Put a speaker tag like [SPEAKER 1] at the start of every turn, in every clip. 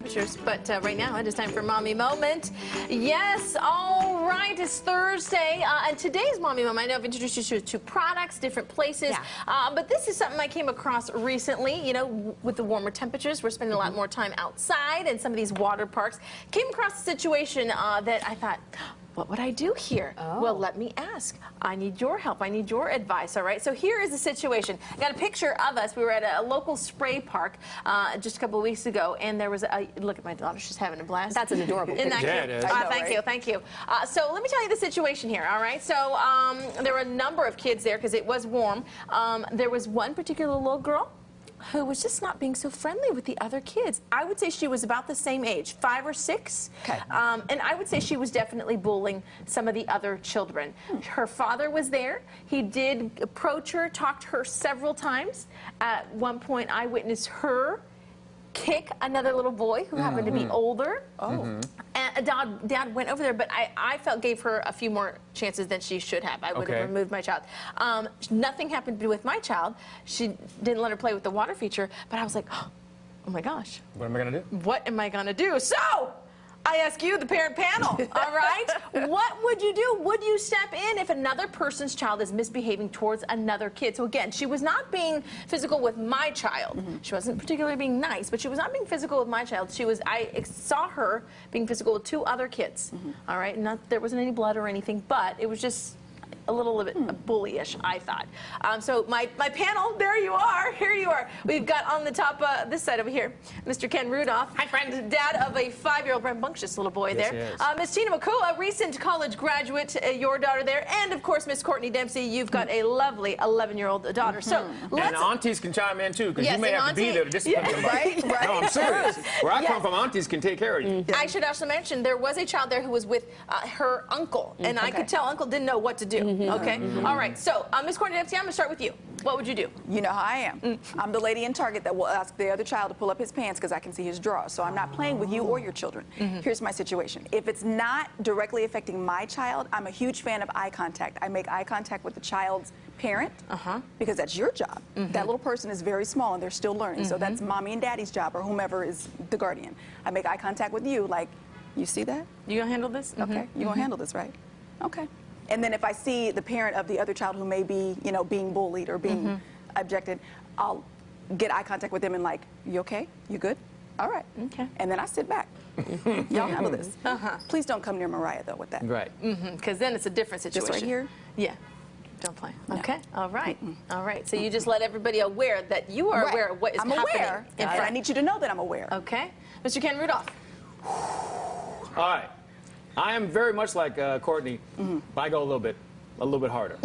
[SPEAKER 1] temperatures. But right now, it is time for Mommy Moment. Yes, all right, it's Thursday. And today's Mommy Moment, I know I've introduced you to products, different places. Yeah. But this is something I came across recently. You know, with the warmer temperatures, we're spending a lot more time outside and some of these water parks. Came across a situation that I thought, what would I do here? Oh. Well, let me ask. I need your help. I need your advice, all right? So here is the situation. I got a picture of us. We were at a local spray park just a couple of weeks ago, and there was a, look at my daughter. She's having a blast. That's an adorable picture. Isn't that cute? Thank you, thank you. So let me tell you the situation here, all right? So there were a number of kids there because it was warm. There was one particular little girl who was just not being so friendly with the other kids. I would say she was about the same age, 5 or 6. Okay. And I would say she was definitely bullying some of the other children. Her father was there. He did approach her, talk to her several times. At one point, I witnessed her kick another little boy who happened to be older. Oh. And Dad went over there, but I felt gave her a few more chances than she should have. I would have removed my child. Nothing happened with my child. She didn't let her play with the water feature, but I was like, oh my gosh.
[SPEAKER 2] What am I going to do?
[SPEAKER 1] What am I going to do? So, I ask you, the parent panel, all right? What would you do? Would you step in if another person's child is misbehaving towards another kid? So again, she was not being physical with my child. She wasn't particularly being nice, but she was not being physical with my child. I saw her being physical with 2 other kids, all right? There wasn't any blood or anything, but it was just a little bit bullyish, I thought. So my panel, there you are, here you are. We've got on the top, this side over here, Mr. Ken Rudolph. Hi, friend. Dad of a 5-year-old rambunctious little boy there. Miss Tina McCool, a recent college graduate, your daughter there. And, of course, Miss Courtney Dempsey, you've got a lovely 11-year-old daughter. So
[SPEAKER 2] and aunties can chime in, too, because you may have to be there to discipline somebody.
[SPEAKER 1] Right.
[SPEAKER 2] No, I'm serious. Where I come from, aunties can take care of you.
[SPEAKER 1] I should also mention, there was a child there who was with her uncle, and I could tell Uncle didn't know what to do. Okay? All right. So, Miss Courtney Dempsey, I'm going to start with you. What would you do?
[SPEAKER 3] You know how I am. I'm the lady in Target that will ask the other child to pull up his pants because I can see his drawers. So I'm not playing with you or your children. Here's my situation. If it's not directly affecting my child, I'm a huge fan of eye contact. I make eye contact with the child's parent because that's your job. That little person is very small and they're still learning. So that's mommy and daddy's job or whomever is the guardian. I make eye contact with you like, you see that?
[SPEAKER 1] You gonna handle this?
[SPEAKER 3] Okay. You gonna handle this, right? Okay. And then if I see the parent of the other child who may be, you know, being bullied or being objected, I'll get eye contact with them and like, you okay? You good? All right. Okay. And then I sit back. Y'all handle this. Please don't come near Mariah, though, with that.
[SPEAKER 2] Right.
[SPEAKER 1] Because then it's a different situation.
[SPEAKER 3] Just right here?
[SPEAKER 1] Yeah. Don't play. Okay. All right. All right. So you just let everybody aware that you are aware of what is happening.
[SPEAKER 3] I'm aware. And I need you to know that I'm aware.
[SPEAKER 1] Okay. Mr. Ken Rudolph.
[SPEAKER 2] All right. I am very much like Courtney, but I go a little bit harder.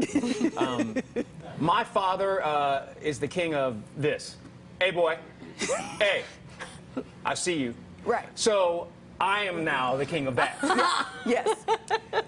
[SPEAKER 2] My father is the king of this. Hey, boy. Hey, I see you.
[SPEAKER 3] Right.
[SPEAKER 2] So I am now the king of that.
[SPEAKER 3] Yes.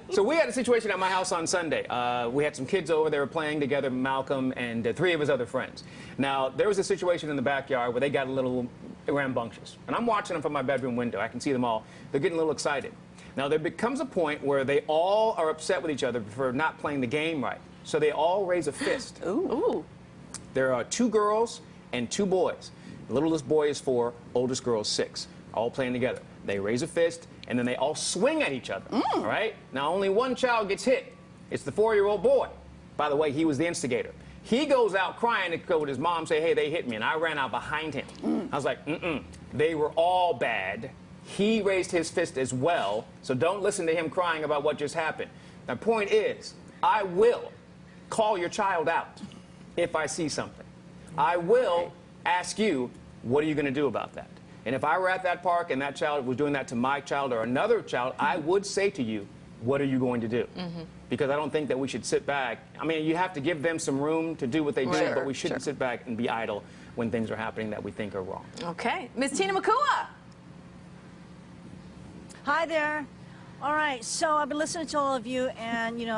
[SPEAKER 2] So we had a situation at my house on Sunday. We had some kids over. They were playing together, Malcolm and 3 of his other friends. Now, there was a situation in the backyard where they got a little rambunctious. And I'm watching them from my bedroom window. I can see them all. They're getting a little excited. Now, there becomes a point where they all are upset with each other for not playing the game right. So they all raise a fist.
[SPEAKER 1] Ooh.
[SPEAKER 2] There are 2 girls and 2 boys. The littlest boy is 4, oldest girl is 6, all playing together. They raise a fist, and then they all swing at each other, all right? Now, only one child gets hit. It's the 4-year-old boy. By the way, he was the instigator. He goes out crying to go with his mom, say, hey, they hit me, and I ran out behind him. I was like, they were all bad. He raised his fist as well, so don't listen to him crying about what just happened. The point is, I will call your child out if I see something. I will ask you, what are you going to do about that? And if I were at that park and that child was doing that to my child or another child, I would say to you, what are you going to do? Because I don't think that we should sit back. I mean, you have to give them some room to do what they do, but we shouldn't sit back and be idle when things are happening that we think are wrong.
[SPEAKER 1] Okay. Miss Tina McCool.
[SPEAKER 4] Hi there. All right, so I've been listening to all of you, and, you know,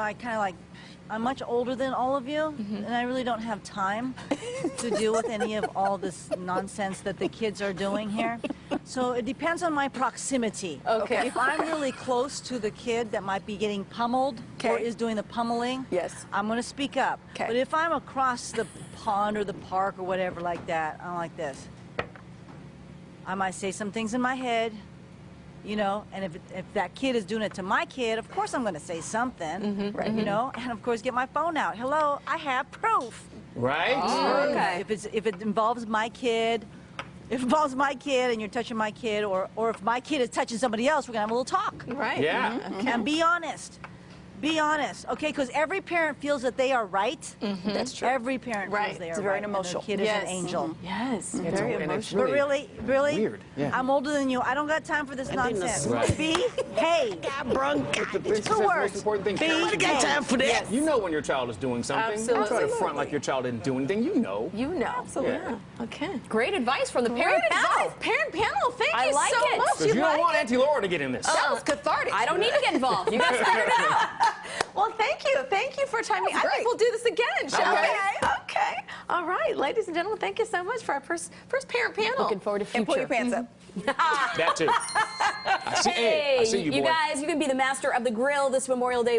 [SPEAKER 4] I'm much older than all of you, and I really don't have time to deal with any of all this nonsense that the kids are doing here. So it depends on my proximity.
[SPEAKER 1] Okay.
[SPEAKER 4] If I'm really close to the kid that might be getting pummeled or is doing the pummeling, I'm going to speak up. But if I'm across the pond or the park or whatever like that, I'm like this. I might say some things in my head, you know, and if that kid is doing it to my kid, of course I'm going to say something, right? You know, and of course get my phone out. Hello, I have proof.
[SPEAKER 2] Right?
[SPEAKER 5] Oh, okay.
[SPEAKER 4] If it involves my kid, and you're touching my kid, or if my kid is touching somebody else, we're gonna have a little talk.
[SPEAKER 1] Right.
[SPEAKER 2] Yeah.
[SPEAKER 4] And be honest. Be honest, okay? Because every parent feels that they are right.
[SPEAKER 3] That's true.
[SPEAKER 4] Every parent
[SPEAKER 1] Right.
[SPEAKER 4] feels they are
[SPEAKER 3] It's very
[SPEAKER 4] right. and their
[SPEAKER 3] emotional.
[SPEAKER 4] kid is an angel.
[SPEAKER 1] Yes,
[SPEAKER 2] It's
[SPEAKER 1] very
[SPEAKER 2] and it's
[SPEAKER 1] emotional.
[SPEAKER 4] But really,
[SPEAKER 2] weird. Yeah.
[SPEAKER 4] I'm older than you. I don't got time for this nonsense.
[SPEAKER 2] Right.
[SPEAKER 4] Behave.
[SPEAKER 2] It's
[SPEAKER 4] Two
[SPEAKER 2] the
[SPEAKER 4] words.
[SPEAKER 2] most important thing.
[SPEAKER 4] Behave.
[SPEAKER 5] got time for that.
[SPEAKER 2] You know when your child is doing something.
[SPEAKER 1] Absolutely.
[SPEAKER 2] Don't try to front like your child didn't do anything. You know.
[SPEAKER 1] You know.
[SPEAKER 3] Absolutely.
[SPEAKER 1] Yeah. Okay.
[SPEAKER 5] Great advice from the
[SPEAKER 1] Great
[SPEAKER 5] parent panel.
[SPEAKER 1] advice. Parent panel, thank
[SPEAKER 5] I
[SPEAKER 1] you
[SPEAKER 5] like
[SPEAKER 1] so
[SPEAKER 5] it.
[SPEAKER 1] much.
[SPEAKER 2] Because you don't want Auntie Laura to get in this.
[SPEAKER 5] That was cathartic. I don't need to get involved. You guys figured it out.
[SPEAKER 1] Well, thank you. Thank you for chiming in. I think
[SPEAKER 3] great.
[SPEAKER 1] we'll do this again, shall we?
[SPEAKER 2] Okay.
[SPEAKER 1] Okay. All right, ladies and gentlemen, thank you so much for our first parent panel.
[SPEAKER 5] Looking forward to future.
[SPEAKER 3] And pull your pants up.
[SPEAKER 2] That too. I see,
[SPEAKER 5] Hey,
[SPEAKER 2] I see you, boy.
[SPEAKER 5] guys, you can be the master of the grill this Memorial Day